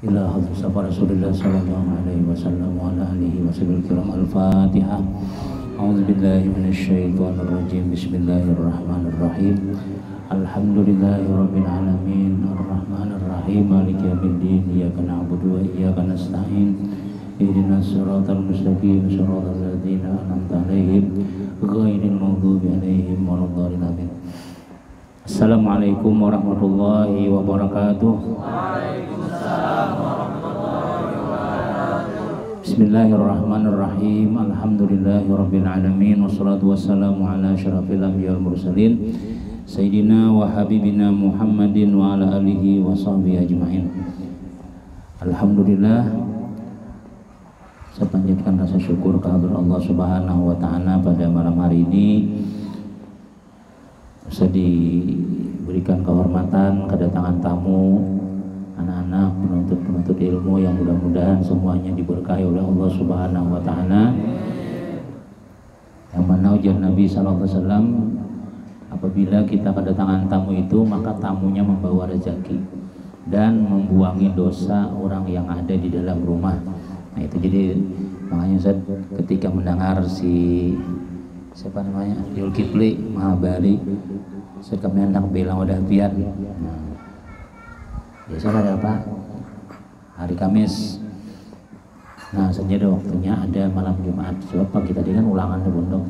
ila hadrat Mustafa Rasulullah sallallahu alaihi wasallam wa ala alihi washabihi kiram. Al-Fatihah. A'udzu billahi minasyaitonir rajim. Bismillahirrahmanirrahim. Alhamdulillahi rabbil alamin arrahmanir rahim maliki yaumiddin iyyaka na'budu wa iyyaka nasta'in ihdinas siratal mustaqim siratal ladzina an'amta 'alaihim ghairil maghdubi 'alaihim waladdallin amin. Assalamualaikum warahmatullahi wabarakatuh. Waalaikumsalam warahmatullahi wabarakatuh. Bismillahirrahmanirrahim. Alhamdulillahirabbil alamin wassalatu wassalamu ala asyrafil anbiya'i wal mursalin Sayyidina wa habibina Muhammadin wa ala alihi wa sahbihi ajma'in. Alhamdulillah, saya panjatkan rasa syukur kehadirat Allah Subhanahu wa taala pada malam hari ini bisa diberikan kehormatan kedatangan tamu anak-anak penuntut ilmu yang mudah-mudahan semuanya diberkahi oleh Allah Subhanahu wa taala. Yang mana ujar Nabi sallallahu alaihi wasallam, apabila kita kedatangan tamu itu maka tamunya membawa rezeki dan membuangi dosa orang yang ada di dalam rumah. Nah itu jadi makanya saya ketika mendengar siapa namanya Zulkifli Mahabali, saya kami hendak bilang udah biar. Nah, biasa ada apa? Hari Kamis. Nah saja ada waktunya ada malam Jumat. Sebab pagi tadi kan ulangan di pondok.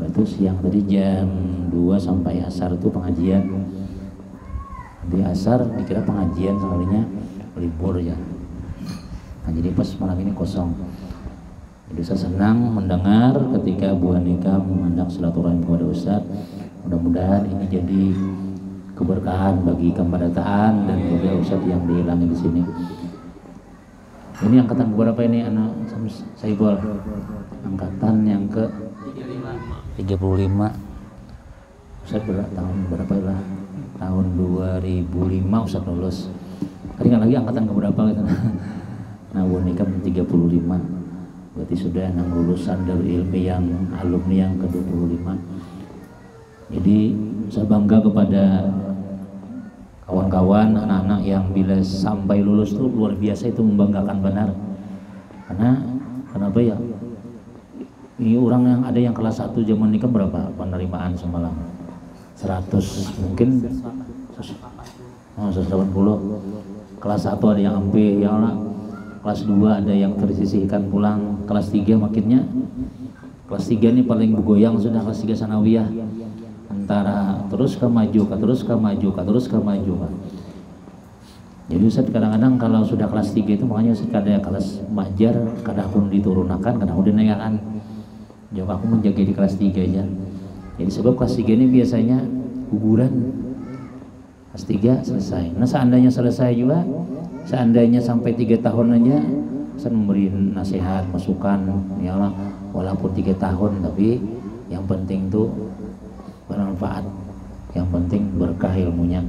Berarti siang tadi jam 2 sampai asar itu pengajian. Di asar dikira pengajian sekalinya libur ya. Nah jadi pas malam ini kosong. Jadi saya senang mendengar ketika Bu Hanika mengundang silaturahmi kepada Ustaz. Mudah-mudahan ini jadi keberkahan bagi kepada-taan dan juga Ustaz yang dihilangi di sini. Ini angkatan berapa ini anak Saibol? Angkatan yang ke 35. Ustaz tahun berapa lah? Tahun 2005 Ustaz lulus. Tadi kan lagi angkatan ke berapa gitu. Nah Bu Hanika 35. Berarti sudah lulusan dari ilmu yang alumni yang ke-25. Jadi saya bangga kepada kawan-kawan anak-anak yang bila sampai lulus itu luar biasa, itu membanggakan benar. Karena kenapa ya? Ini orang yang ada yang kelas 1 zaman ini kan berapa penerimaan semalam? 100 mungkin 180. Kelas 1 ada yang MP yang kelas 2 ada yang tersisihkan pulang, kelas 3 makinnya kelas 3 ini paling bergoyang sudah, kelas 3 sanawiyah antara terus ke maju. Jadi Ustaz kadang-kadang kalau sudah kelas 3 itu makanya Ustaz ada kelas majar kadang pun diturunkan, kadang pun dinaikkan. Jadi aku menjaga di kelas 3 aja. Jadi sebab kelas 3 ini biasanya guguran, kelas 3 selesai. Nah seandainya selesai juga, seandainya sampai 3 tahun aja, saya memberi nasihat, masukan, ya Allah, walaupun 3 tahun, tapi yang penting tuh bermanfaat, yang penting berkah ilmunya.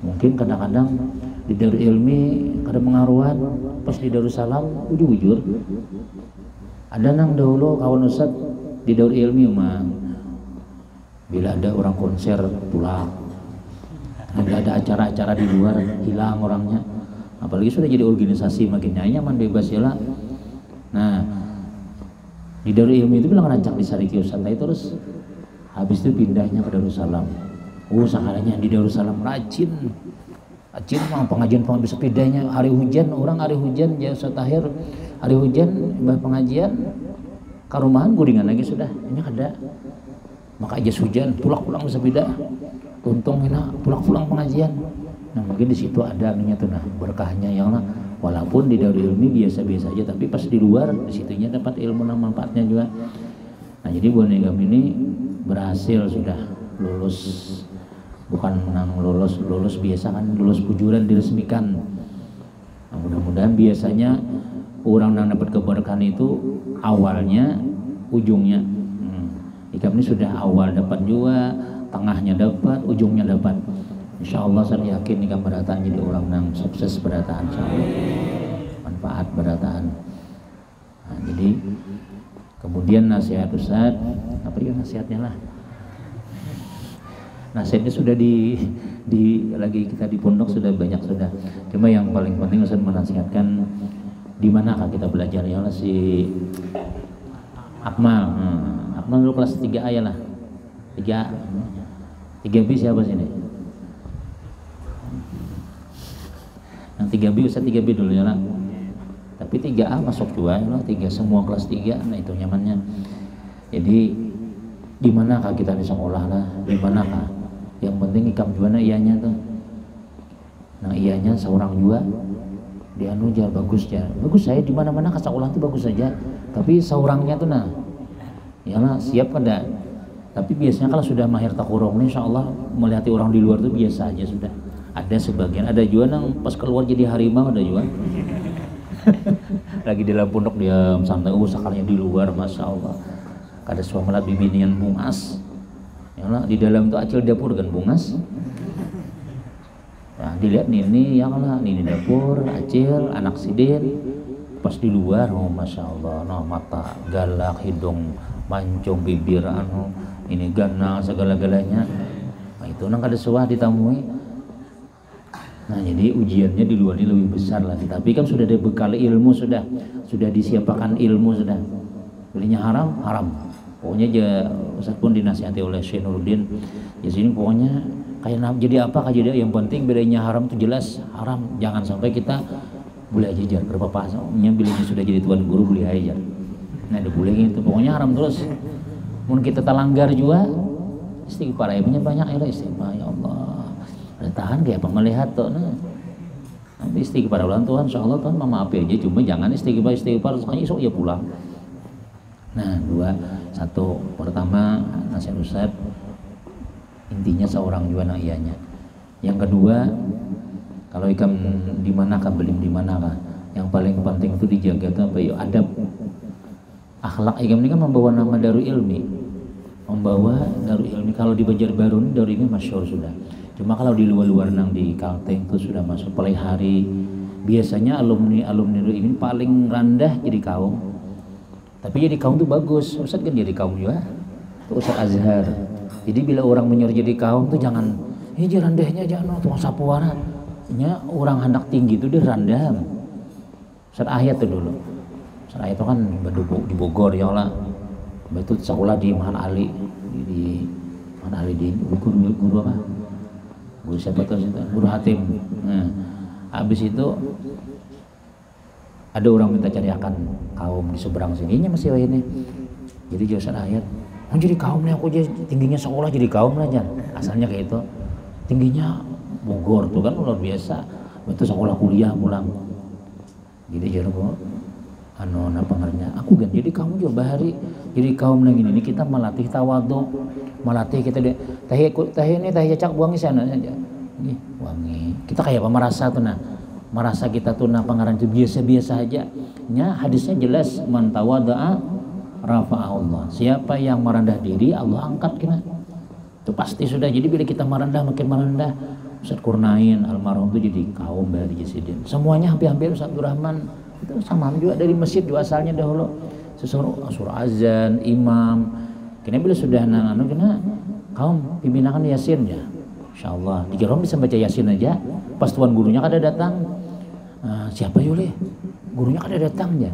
Mungkin kadang-kadang di Darul Ilmi kada mengaruhan, pas di Darussalam ujur-ujur. Ada nang dahulu kawan Ustaz di Darul Ilmi mah, bila ada orang konser pulang, ada acara-acara di luar hilang orangnya. Apalagi sudah jadi organisasi makin nyaman bebas ya lah. Nah di Darul Ilmi itu bilang rancak di Sariki Ustaz terus habis itu pindahnya ke Darussalam. Sakalanya di Darussalam rajin mah pengajian sepedanya hari hujan, orang hari hujan ya Ustaz Tahir hari hujan pengajian karumahan guringan lagi sudah ini ada maka aja hujan pulang sepeda untung enak pulang pengajian. Nah mungkin di situ ada anunya tuh nah berkahnya yang lah, walaupun di Darul Ilmi biasa-biasa aja tapi pas di luar di situnya dapat ilmu dan manfaatnya juga. Nah jadi Bu Hanika ini berhasil sudah lulus, bukan menang lulus biasa kan, lulus pujuran diresmikan. Nah, mudah-mudahan biasanya orang yang dapat keberkahan itu awalnya ujungnya. Ikam ini sudah awal dapat juga, tengahnya dapat, ujungnya dapat. Insya Allah saya yakin nikah berataan jadi orang yang sukses berataan, manfaat berataan. Nah, jadi kemudian nasihat Ustaz, apa ya nasihatnya lah? Nasihatnya sudah lagi kita di pondok sudah banyak sudah. Cuma yang paling penting Ustaz menasihatkan di manakah kita belajar ya Allah si Akmal. Akmal dulu kelas 3A ya lah. 3B siapa sini? Yang 3B Ustaz 3B dulu ya lah. Tapi 3A masuk juga ya lah. 3 semua kelas 3. Nah itu nyamannya. Jadi di manakah kita di sekolah lah? Di manakah? Yang penting ikam juga na ianya tuh. Nah ianya seorang juga dia aja bagus ya. Bagus saya di mana-mana ke sekolah tuh bagus saja. Tapi seorangnya tuh nah. Yalah siap kada. Tapi biasanya kalau sudah mahir takurong nih insyaallah melihat orang di luar tuh biasa aja sudah. Ada sebagian, ada juga nang pas keluar jadi harimau ada juga. Lagi di dalam pondok diam santai sekalinya di luar masya Allah. Kada suamalat bibinian bungas. Yalah di dalam tuh acil dapur kan bungas. Nah dilihat nih ini ya lah ini dapur acil anak sidin pas di luar oh masya Allah nah mata galak hidung mancung bibir ini ganal segala-galanya. Nah itu nang kada suah ditamui. Nah jadi ujiannya di luar ini lebih besar lagi. Tapi kan sudah ada bekal ilmu sudah disiapkan ilmu sudah. Belinya haram. Pokoknya aja Ustaz pun dinasihati oleh Syekh Nuruddin. Di sini pokoknya kayak jadi apa jadi yang penting bedanya haram itu jelas haram. Jangan sampai kita boleh aja berapa pasnya bilangnya sudah jadi tuan guru boleh aja. Nah itu boleh gitu. Pokoknya haram terus. Mungkin kita terlanggar juga istighfar aibnya banyak ya istighfar ya Allah. Ada tahan kayak apa melihat tuh nah. Nanti istighfar ulang Tuhan insyaallah Tuhan maafi aja cuma jangan istighfar soalnya esok ya pulang. Nah satu pertama nasihat Ustaz intinya seorang juga nak ianya. Yang kedua kalau ikam di manakah belim di manakah yang paling penting itu dijaga itu apa ya adab akhlak ikam ini kan membawa nama Darul Ilmi kalau di Banjarbaru Darul Ilmi masyhur sudah. Cuma kalau di luar nang di Kalteng itu sudah masuk mulai hari biasanya alumni Darul Ilmi paling rendah jadi kaum. Tapi jadi kaum tuh bagus, Ustaz kan jadi kaum juga, tuh Ustaz Azhar. Jadi bila orang menyuruh jadi kaum tuh jangan, rendahnya jangan tuh sapuara. Nya orang hendak tinggi tuh dia rendah. Ustaz Ayat tuh dulu, Ustaz Ayat tuh kan di Bogor ya Allah, betul sekolah di Mahan Ali, di Mahan Ali di guru apa? Guru siapa tuh? Guru Hatim. Nah, habis itu ada orang minta cariakan kaum di seberang sininya masih ini. Jadi Ustaz Ayat, jadi kaum nih aku jadi tingginya sekolah jadi kaum aja. Asalnya kayak itu. Tingginya Bogor tuh kan luar biasa. Itu sekolah kuliah pulang. Jadi jadi kok pengernya aku kan jadi kamu juga bahari jadi kaum lagi ini kita melatih tawadhu, melatih kita teh ini cak buangi sana aja. Wangi. Kita kayak apa merasa tuh merasa kita tuh pengarang itu biasa-biasa aja. Nya hadisnya jelas man tawadha'a rafa'ahullah. Siapa yang merendah diri Allah angkat kita. Itu pasti sudah. Jadi bila kita merendah makin merendah. Ustaz Kurnain almarhum itu jadi kaum dari Jasidin. Semuanya hampir-hampir Ustaz Abdurrahman itu sama juga dari masjid juga asalnya dahulu. Surah azan, imam. Kini bila sudah kena kaum pimpinan Yasin ya. Insyaallah. Dikira bisa baca Yasin aja. Pas tuan gurunya kada datang. Siapa Yuli? Gurunya kada datang ya.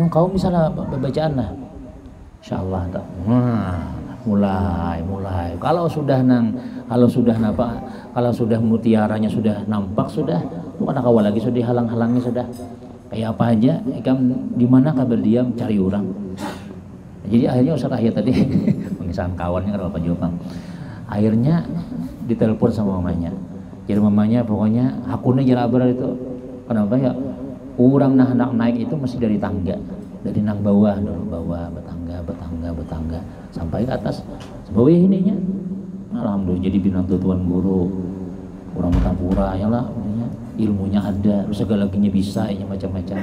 Kau misalnya bacaan lah. Insyaallah tak. Mulai. Kalau sudah mutiaranya sudah nampak sudah, bukan kawal lagi sudah halang-halangi sudah. Kayak apa aja, ikam di mana kabar diam cari orang. Jadi akhirnya Ustaz Ayat tadi pengisahan kawannya kan Bapak Jopang. Akhirnya ditelepon sama mamanya. Jadi mamanya pokoknya hakunnya jalan abrar itu. Kenapa ya? Orang hendak naik itu masih dari tangga. Dari nang bawah betangga sampai ke atas. Sebawah ininya. Alhamdulillah jadi binatang tuan guru. Orang Mutapura ya lah ilmunya ada, segala-galanya bisa ya macam-macam.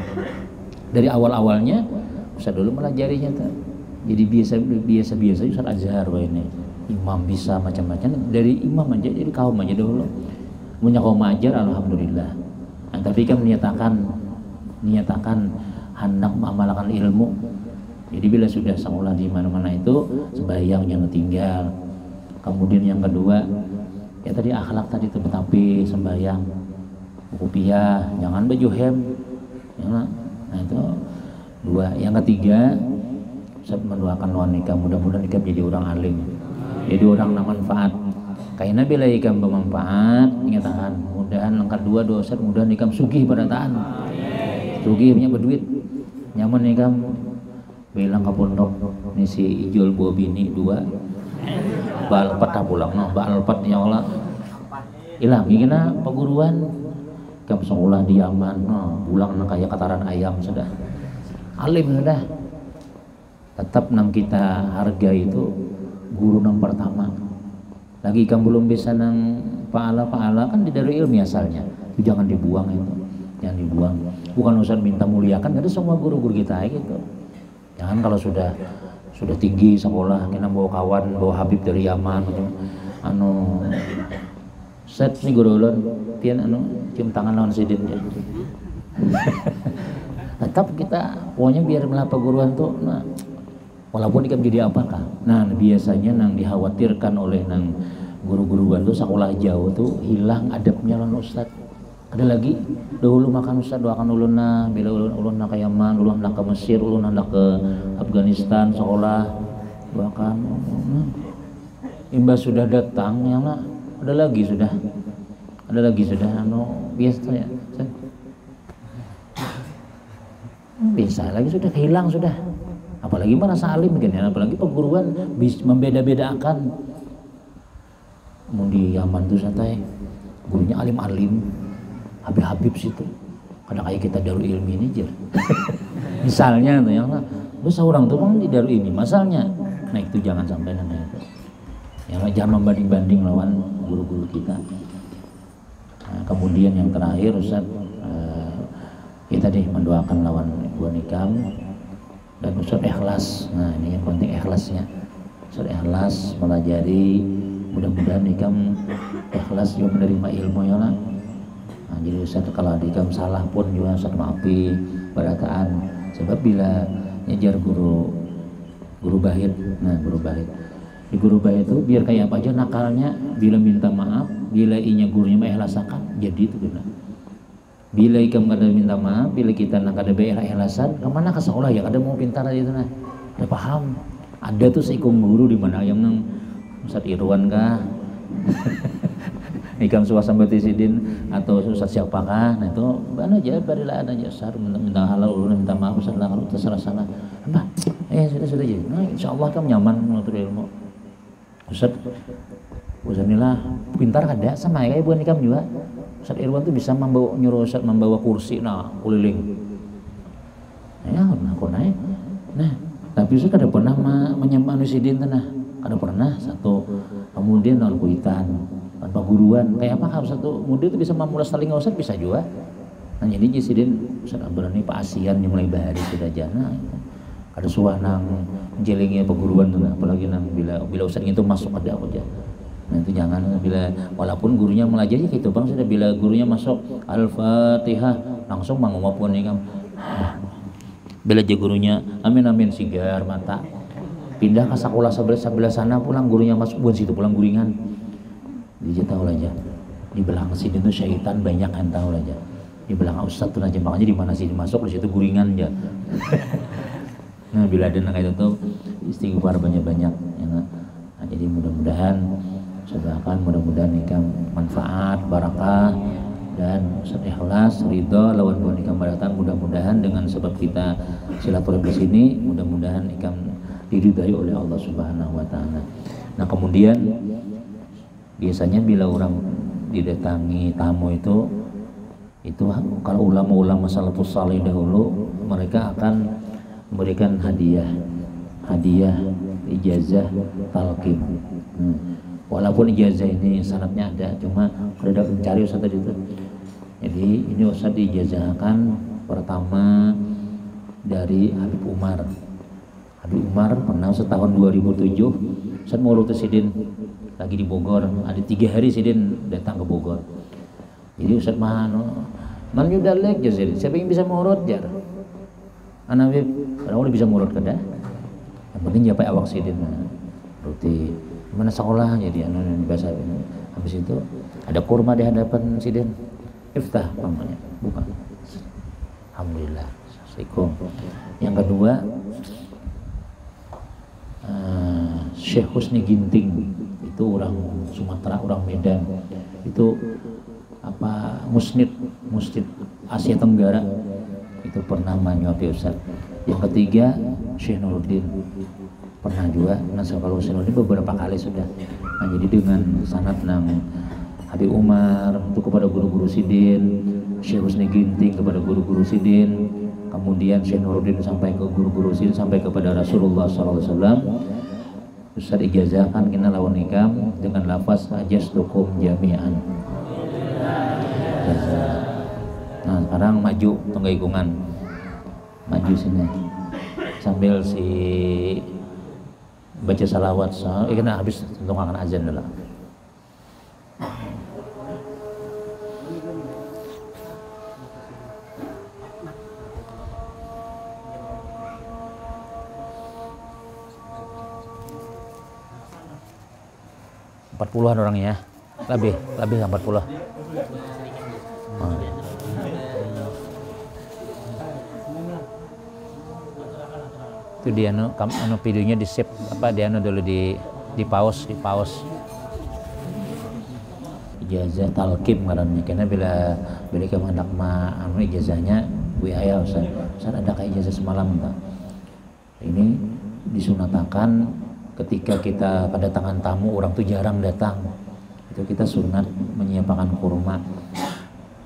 Dari awal-awalnya Ustaz dulu melajarinya tuh. Jadi biasa Ustaz Azhar ini. Imam bisa macam-macam dari imam aja jadi kaum aja dulu. Punya kaum ajar alhamdulillah. Nah, tapi kan niatakan hendak mengamalkan ilmu. Jadi bila sudah sekolah di mana-mana itu sembahyang jangan tinggal. Kemudian yang kedua Ya tadi akhlak tadi itu betapi sembahyang, rupiah, jangan baju hem, ya, nah itu dua. Yang ketiga, saya mendoakan lawan nikah, mudah-mudahan nikah jadi orang alim, jadi orang yang manfaat. Karena bila ikam bermanfaat, ingatan. Mudahan yang kedua dosa, mudahan ikam sugih pada taan, sugih punya berduit, nyaman ikam bilang ke pondok, ini si Ijul buah bini dua. Bal petah pulang, no, bal pet ya Allah. Ilang, gimana perguruan? Kamu sekolah di Yaman, no, pulang no, kayak kataran ayam sudah. Alim sudah. Tetap nang kita harga itu guru nang pertama. Lagi kamu belum bisa nang pahala kan di dari ilmu asalnya. Itu jangan dibuang itu, jangan dibuang. Bukan urusan minta muliakan, ada semua guru-guru kita gitu. Jangan kalau sudah tinggi sekolah, kita bawa kawan, bawa Habib dari Yaman, anu set nih guru ulun, tian anu cium tangan lawan sidin ya. Tetap kita pokoknya biar melapa guruan tuh, nah walaupun ikan jadi apakah, nah biasanya nang dikhawatirkan oleh nang guru-guruan tuh sekolah jauh tuh hilang adabnya lawan ustad. Ada lagi dahulu makan ustad doakan ulun nah, bila ulun nak ke Yaman, ulun nak ke Mesir, ulun nak ke Afghanistan sekolah doakan. Imbas sudah datang ya nak, ada lagi sudah anu biasa ya. Bisa lagi sudah hilang sudah. Apalagi merasa alim kan ya, apalagi perguruan membeda-bedakan. Mau di Yaman tuh santai, gurunya alim-alim. Habib situ, kadang kayak kita Darul Ilmi ini jer. Misalnya tuh yang dosa orang tuh kan di Darul Ilmi, masalahnya. Nah itu jangan sampai nanti itu. Yang jangan membanding-banding lawan guru-guru kita. Nah, kemudian yang terakhir Ustaz, kita deh mendoakan lawan gua nikam dan Ustaz ikhlas. Nah ini yang penting ikhlasnya. Ustaz ikhlas melajari, mudah-mudahan nikam ikhlas juga menerima ilmu ya lah. Nah, jadi Ustaz kalau dikam salah pun juga Ustaz maafi berataan. Sebab bila ngejar guru bahid, nah guru bahid di guru bahid itu biar kayak apa aja nakalnya, bila minta maaf, bila inya gurunya mengikhlaskan, jadi itu benar. Bila ikam kada minta maaf, bila kita nak kada beikhlasan, kemana ke sekolah ya kada mau pintar aja itu nah, ada paham. Ada tuh seikung guru di mana yang nang Ustaz Irwan kah? Ikam suasana sidin atau Ustaz siapakah? Nah itu mana aja barilah aja Ustaz minta halal ulun minta maaf Ustaz lah kalau terserah salah. Apa? Sudah aja. Nah insyaallah kamu nyaman menuntut ilmu. Ustaz inilah pintar kada sama kayak bukan ikam juga. Ustaz Irwan tuh bisa nyuruh Ustaz membawa kursi nah keliling. Ya aku naik. Nah, tapi Ustaz kada pernah menyembah sidin tanah. Kada pernah satu. Kemudian non kuitan tanpa guruan kayak apa harus satu murid itu bisa memulas saling Ustaz bisa juga. Nah jadi jisidin Ustaz berani Pak Asian yang mulai bahari sudah jana ada suah nang jelingnya peguruan tuh apalagi nang bila Ustaz itu masuk ada apa aja. Nah itu jangan bila walaupun gurunya melajari gitu bang sudah bila gurunya masuk Al-Fatihah langsung mangumapun nih kan. Bila aja gurunya amin sigar mata pindah ke sekolah sebelah sana pulang gurunya masuk bukan situ pulang guringan. Dia tahu aja di belakang sini tuh syaitan banyak kan tahu aja di belakang Ustaz tuh aja makanya di mana sih masuk di situ guringan aja. Nah bila ada kayak itu tuh istighfar banyak-banyak ya, nah, jadi mudah-mudahan sedangkan mudah-mudahan nikah manfaat barakah dan ikhlas ridho lawan buah nikah barakah mudah-mudahan dengan sebab kita silaturahmi di sini mudah-mudahan nikah diridhai oleh Allah Subhanahu wa taala. Nah kemudian biasanya bila orang didatangi tamu itu kalau ulama-ulama salafus salih dahulu mereka akan memberikan hadiah ijazah talqin. Walaupun ijazah ini syaratnya ada cuma kada mencari Ustaz tadi itu. Jadi ini Ustaz diijazahkan pertama dari Habib Umar pernah setahun 2007 Ustaz mau urut sidin lagi di Bogor, ada 3 hari sidin datang ke Bogor. Jadi Ustaz man yudalek ya sidin, siapa yang bisa mengurut jar? Anak Habib, kalau udah bisa mengurut kada? Yang penting japai awak sidin, ruti gimana sekolah jadi bahasa ini. Habis itu ada kurma di hadapan Siden. Iftah pamannya, buka. Alhamdulillah. Assalamualaikum. Yang kedua Syekh Husni Ginting, itu orang Sumatera, orang Medan, itu apa musnid Asia Tenggara, itu pernah menyuapi Ustaz. Yang ketiga Syekh Nuruddin, pernah juga. Nah kalau Syekh Nuruddin beberapa kali sudah. Nah jadi dengan sanad nang Habib Umar itu kepada guru-guru Sidin, Syekh Husni Ginting kepada guru-guru Sidin, kemudian Syekh Nuruddin sampai ke guru-guru Sidin sampai kepada Rasulullah SAW. Ustaz ijazahkan kena lawan nikam dengan lafaz ajastukum jami'an. Nah sekarang maju tunggu ikungan, maju sini sambil si baca salawat. Kena habis tentu akan azan dulu. An orangnya, lebih 40. Itu dia videonya di save apa dia dulu di pause. Ijazah talqim ngarannya, karena bila kamu hendak ijazahnya aya Ustaz ada kayak ijazah semalam enggak. Ini disunatakan ketika kita kedatangan tamu, orang tuh jarang datang, itu kita sunat menyiapkan kurma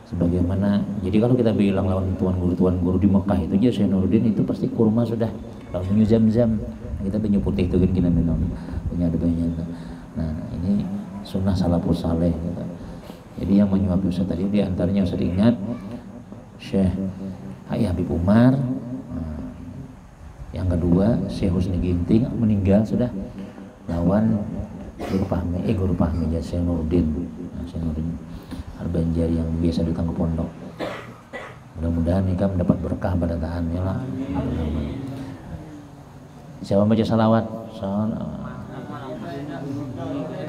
sebagaimana. Jadi kalau kita bilang lawan tuan guru di Mekah itu aja Syekh Nuruddin itu pasti kurma sudah lalu Zam-Zam, kita punya putih itu kan kita minum punya ada banyak. Nah ini sunnah salafus saleh gitu. Jadi yang menyuapi Ustaz tadi diantaranya Ustaz ingat Syekh Habib Umar. Yang kedua Syekh Husni Ginting meninggal sudah lawan guru Fahmi Syekh Nuruddin. Syekh Nuruddin Al-Banjari yang biasa datang ke pondok. Mudah-mudahan nikah mendapat berkah pada tahannya lah. Siapa baca salawat?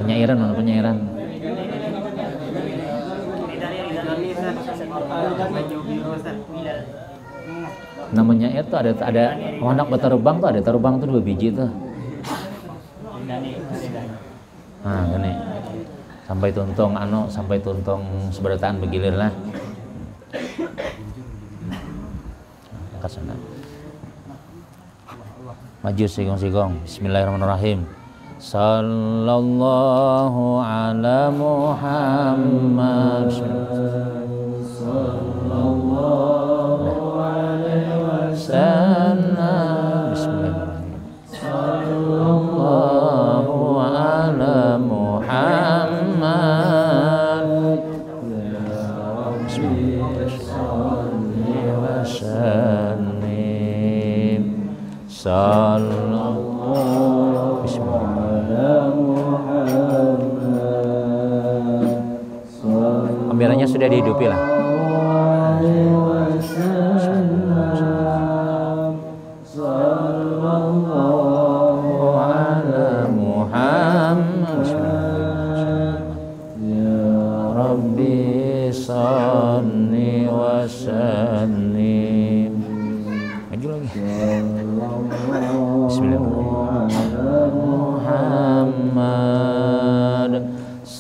Penyairan. Namanya itu ada anak berterbang tuh, ada terbang tuh 2 biji tuh. Nah ini sampai tuntung seberataan begilir lah. Ke sana. Maju sigong. Bismillahirrahmanirrahim. Sallallahu ala Muhammad. Sallallahu ala Muhammad. Kameranya sudah dihidupi lah.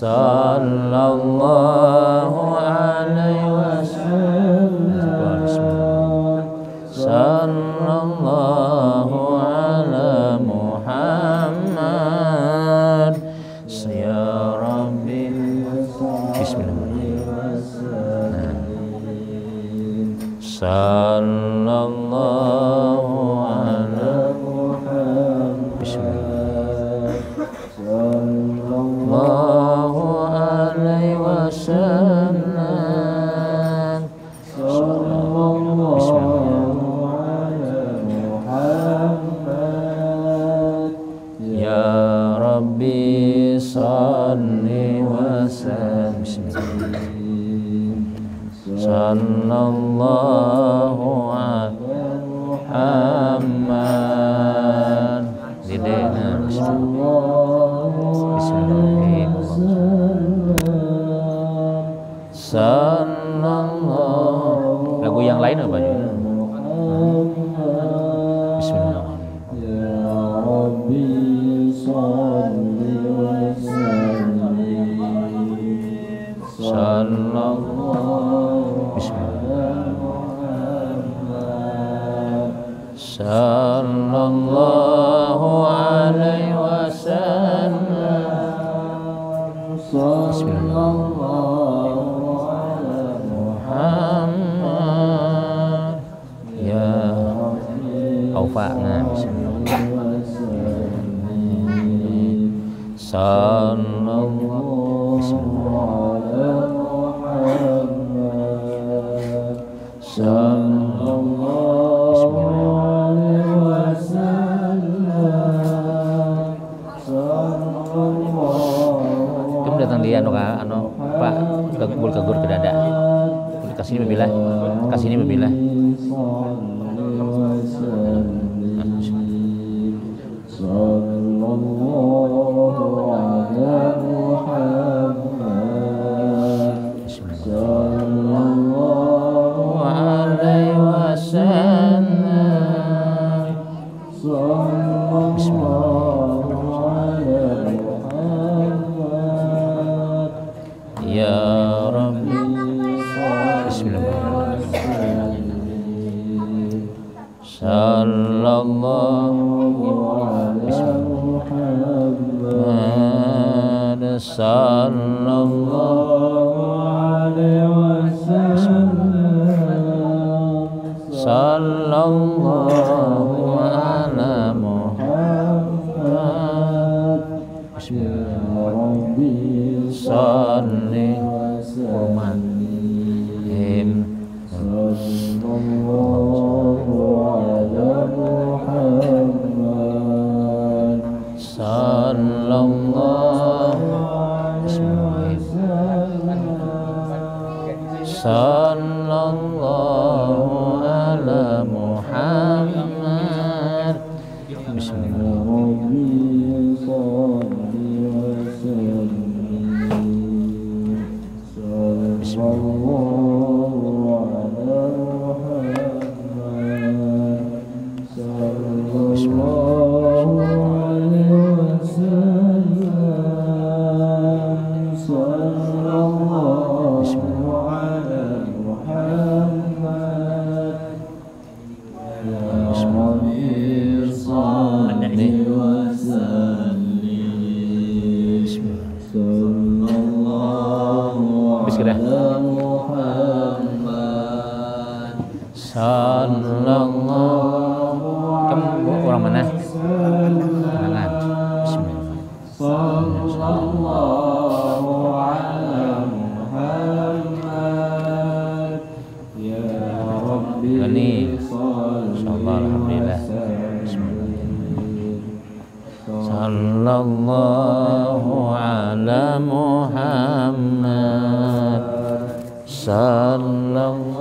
Sallallahu alaihi wasallam. Sallallahu ala Muhammad. Ya Rabbi. Bismillahirrahmanirrahim. Sallallahu ala Muhammad. Bismillah. Sallallahu alaihi wasallam. Sallallahu ala Muhammad. Ya Rabbi salli wa sallim. Sallallahu ala Muhammad. Bismillah. sallallahu. Lagu yang lain apa aja? Bismillahirrahmanirrahim. Ya Rabbi sholli wa sallim sallallahu. Bismillahirrahmanirrahim. Sallallahu alaihi wasallam. Bismillahirrahmanirrahim. Muhammad ya Aufa'na. Bismillahirrahmanirrahim. Sallallahu. Bismillahirrahmanirrahim. Kamu datang dia anu Pak kagur ke dada. Kasih ini bebilah. Sallallahu ala Muhammad. Bismillahirrahmanirrahim. Salli Muhammadin. Sallallahu ala Muhammad. Sallallahu. Sallallahu ala Muhammad. Kamu orang mana? Tangan. Ini insyaallah alhamdulillah. Sallallahu ala Muhammad. Sallallahu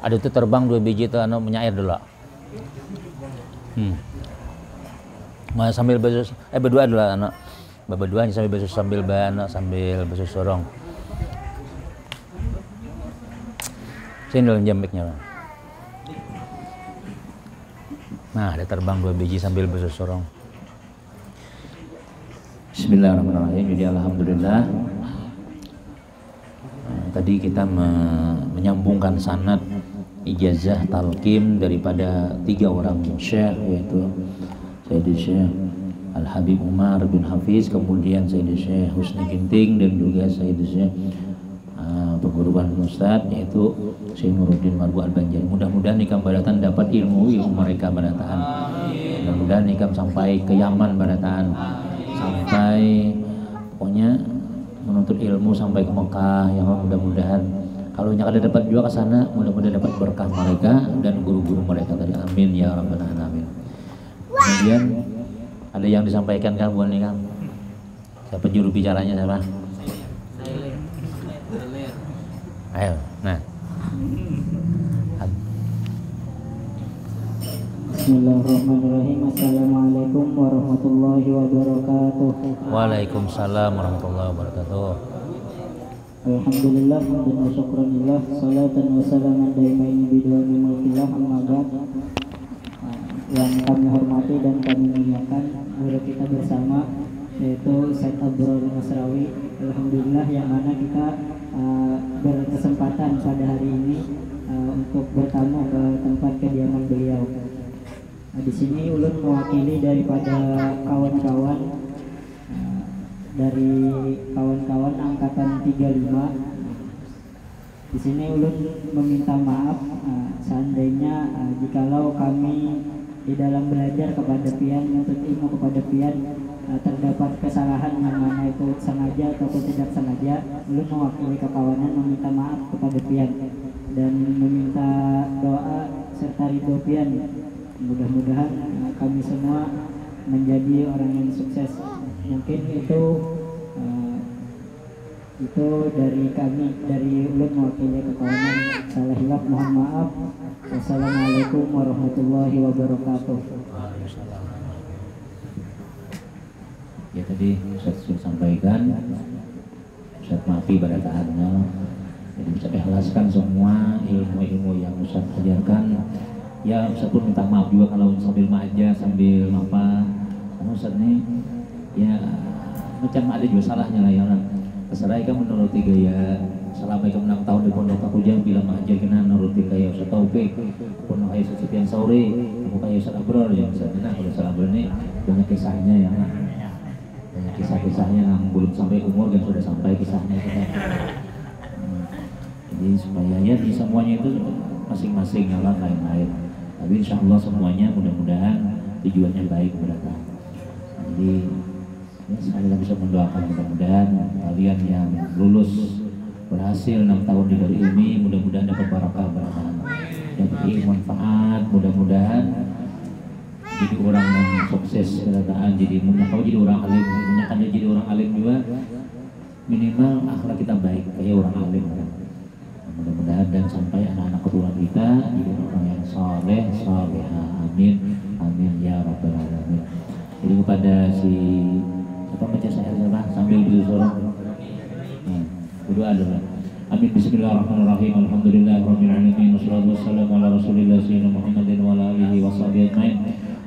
ada itu terbang 2 biji itu anu menyair dulu. Sambil berdua dulu anak. Berdua sambil basuh sorong. Sini dalam jambeknya. Nah, ada terbang 2 biji sambil basuh sorong. Bismillahirrahmanirrahim. Jadi alhamdulillah. Tadi kita menyambungkan sanad ijazah talqin daripada 3 orang syekh, yaitu Sayyidi Syekh Al-Habib Umar bin Hafiz, kemudian Sayyidi Syekh Husni Ginting, dan juga Sayyidi Syekh perguruan Ustadz yaitu Syekh Nuruddin Marbu Al-Banjari. Mudah-mudahan Ikam Barataan dapat ilmu mereka Barataan. Mudah-mudahan Ikam sampai ke Yaman Barataan, sampai pokoknya menuntut ilmu sampai ke Mekah. Yang mudah-mudahan kalau ada dapat juga ke sana, mudah-mudahan dapat berkah mereka dan guru-guru mereka tadi. Amin ya rabbal alamin. Kemudian ada yang disampaikan kan buat nih kan? Siapa juru bicaranya siapa? Ayo, nah. Bismillahirrahmanirrahim. Assalamualaikum warahmatullahi wabarakatuh. Waalaikumsalam warahmatullahi wabarakatuh. Alhamdulillah wa syukranillah, salatan wa salaman daimaini bidwani mulkillah, amma ba'd. Yang kami hormati dan kami muliakan guru kita bersama, yaitu Ustaz Abdurrahim Masrawi. Alhamdulillah, yang mana kita berkesempatan pada hari ini untuk bertamu ke tempat kediaman beliau. Di sini ulun mewakili daripada kawan-kawan dari kawan-kawan angkatan 35. Di sini ulun meminta maaf seandainya jikalau kami di dalam belajar kepada pian, menuntut ilmu kepada pian, terdapat kesalahan yang mana itu sengaja ataupun tidak sengaja. Ulun mewakili kekawanan meminta maaf kepada pian dan meminta doa serta ridho pian. Mudah-mudahan kami semua menjadi orang yang sukses. Mungkin itu dari kami, dari ulun mewakili kekawanan. Salah hilaf mohon maaf. Wassalamualaikum warahmatullahi wabarakatuh. Ya, tadi Ustaz sudah sampaikan, Ustaz maafi pada taatnya. Jadi Ustaz ikhlaskan semua ilmu-ilmu yang Ustaz ajarkan. Ya, Ustaz pun minta maaf juga kalau sambil maja, sambil apa. Karena Ustaz ini ya macam ada juga salahnya lah ya. Terserah kan menuruti gaya selama itu 6 tahun di pondok aku jangan bilang aja kena menuruti gaya Ustaz Taufik, pun kayak Ustaz Sufyan Sauri, aku kayak Ustaz Abror ya Ustaz. Nah, kalau Ustaz Abror ini banyak kisahnya ya. Banyak kisah-kisahnya yang belum sampai umur dan sudah sampai kisahnya kita. Jadi supaya ya di semuanya itu masing-masing ya lah lain-lain. Tapi insya Allah semuanya mudah-mudahan tujuannya baik berdatang. Jadi ya, sekali lagi bisa mendoakan mudah-mudahan kalian yang lulus berhasil 6 tahun di Darul Ilmi, mudah-mudahan dapat barakah berdatang, dapat ilmu manfaat, mudah-mudahan jadi orang yang sukses berdatang. Jadi kalau jadi orang alim, kan jadi orang alim juga minimal akhlak kita baik kayak orang alim. Mudah-mudahan dan sampai anak-anak keturunan kita jadi orang yang saleh, salehah. Amin, amin ya rabbal alamin. Jadi kepada si apa baca saya sambil bersuara. Berdoa dulu. Amin. Bismillahirrahmanirrahim. Alhamdulillahirabbil alamin. Wassalatu wassalamu ala Rasulillah sayyidina Muhammadin wa ala alihi washabihi ajmain.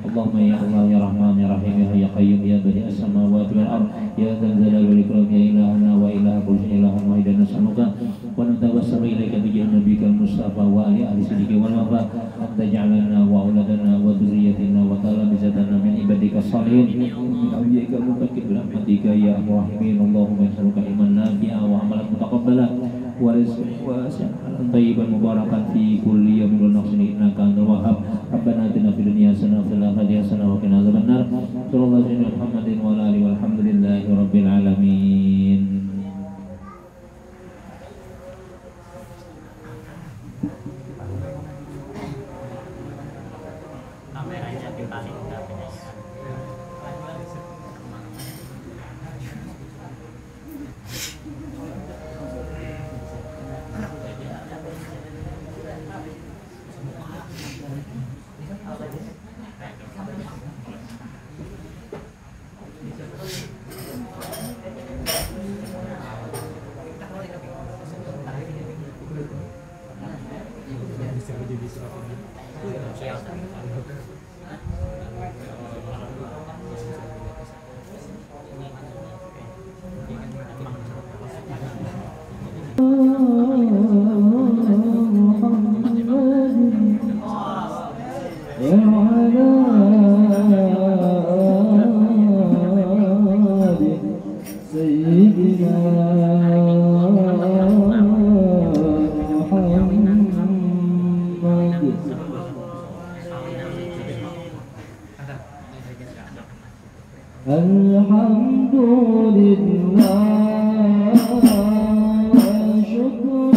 Allahumma ya Allah ya Rahman ya Rahim ya Hayy ya Qayyum ya Badi'as samawati wal ard ya dzal jalali wal ikram ya ilahana wa ilaha kulli ilahin wahidan nas'aluka wa natawassalu ilaika bi nabiyyikal mustafa wa ali siddiqi wal wafa anta ja'alna wa auladana wa dzurriyyatina wa talabizatana min ibadika shalihin min awliyaika muttaqin bi rahmatika ya arhamin. Allahumma nas'aluka ilman nafi'a wa amalan mutaqabbala wa rizqan wasi'an thayyiban mubarakan fi kulli yawmin wa nafsin innaka antal wahhab. Rabbana atina fid dunya hasanah wa fil akhirati hasanah wa qina adzabannar. Sallallahu alaihi wa Muhammadin wa ala alihi walhamdulillahi rabbil alamin. Kameranya dibalik enggak punya. Alhamdulillah, syukur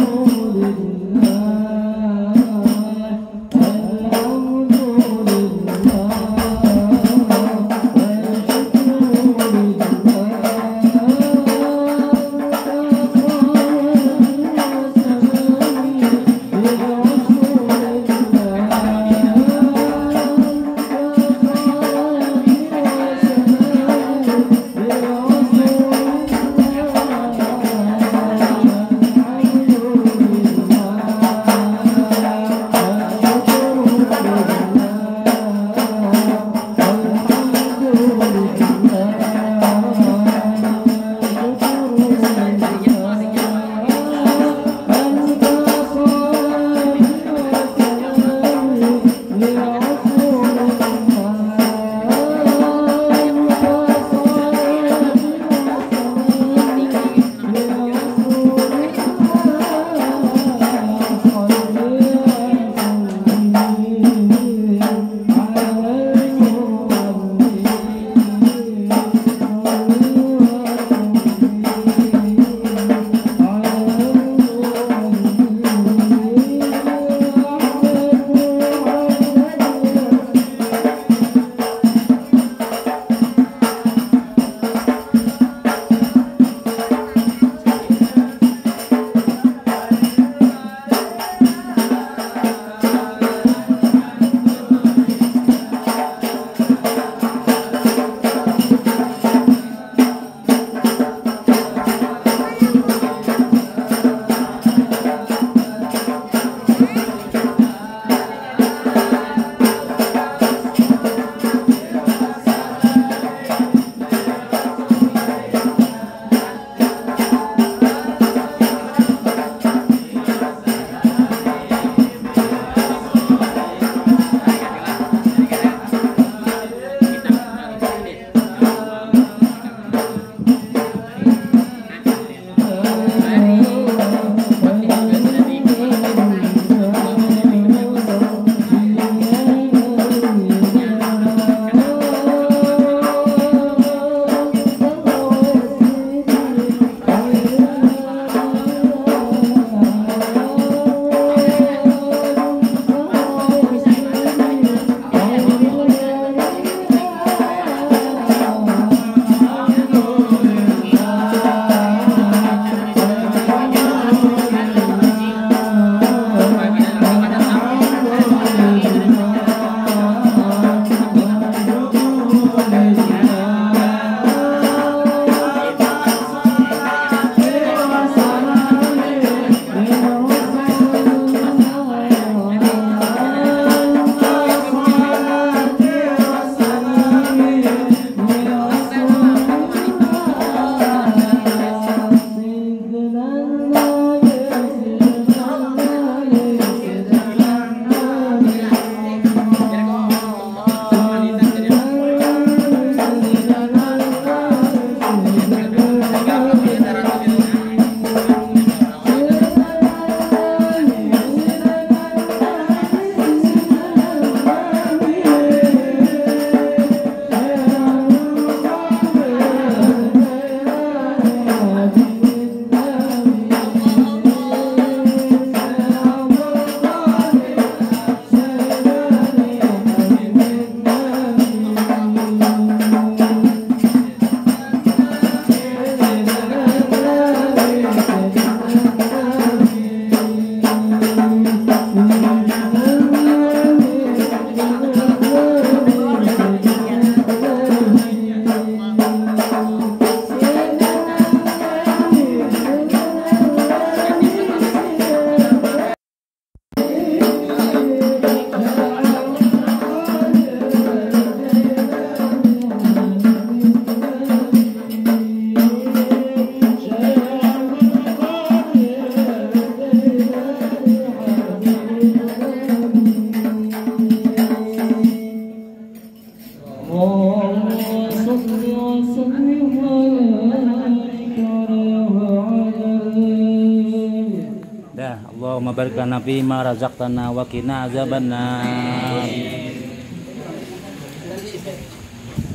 Allahumma barik lana fi ma razaqtana wa qina azabannar.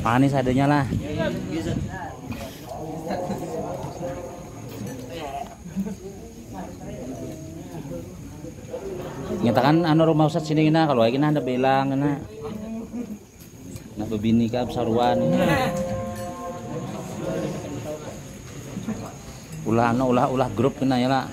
Manis adanya lah. Nyatakan anu rumah Ustaz sini kena kalau kena ada bilang kena. Nah bebini ka saruan. Ulah grup kena ya lah.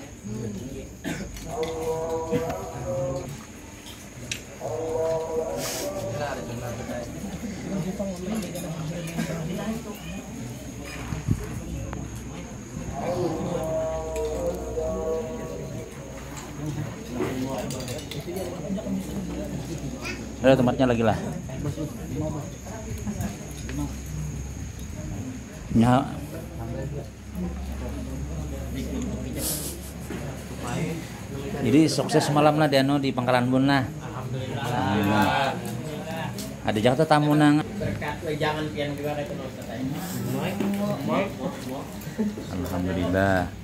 Ada tempatnya lagi lah. Ya. Jadi sukses semalam lah Dano di Pangkalan Bun lah. Alhamdulillah. Ada Jakarta tamu nang. Jangan pian juga kayak Alhamdulillah.